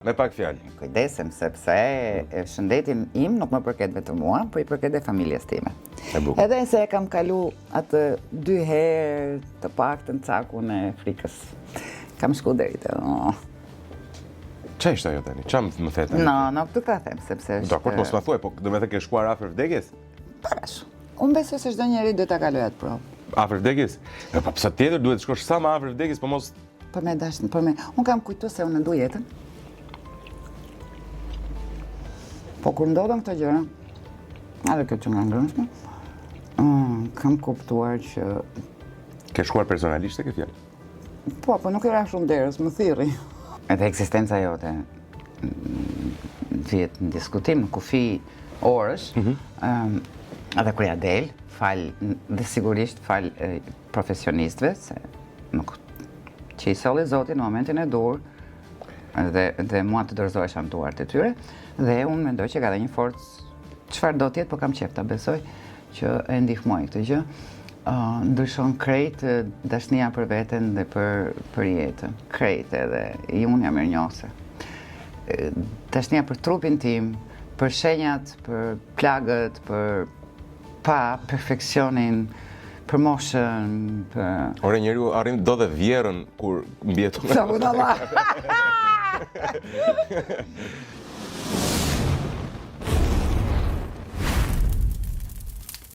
Me pak fjalë. Kujdesem, sepse shëndetin im nuk më përket vetëm mua, po i përket e familjes time. Edhe se kam kalu atë 2 herë të paktën cakun e frikës. Kam shku deri te. Qa ishte ajo tani? Qa më the tani? Nuk të ka them, sepse është... Dakor, mos ma thuaj, po do me the ke shkuar afër vdekjes? Parash. Unë besoj se çdo njeri do ta kalojë atë provë. Afër vdekjes? Po pse tjetër duhet të shkosh sa më afër vdekjes, po mos... Për me dashnë, për me... Unë kam kujtu se unë ndu jetën. Po kur ndodhen këto gjëra, edhe kjo që nga ngrënshme, kam kuptuar që... Ke shkuar personalisht e ke fjalë? Po nuk era shumë derës, më thirri. Edhe eksistenca jote vjet në diskutim, në kufi orësh, edhe kur ja del, dhe sigurisht fal profesionistëve, se nuk që i solli Zoti në momentin e dur, dhe mua të dorëzohesha në duart e tyre, dhe unë mendoj që ka dhe një forcë, çfarë do tjetë, po kam qef ta besoj, që e ndihmoj këtë gjë. Ndryshon krejt dashnia për veten dhe për jetën. Krejt edhe i unë jam mirënjohëse. Dashnia për trupin tim, për shenjat, për plagët, për pa perfeksionin, për moshën, për... Ore njeriu arrin do dhe vjerën kur mbjeton. Sa vëdalla!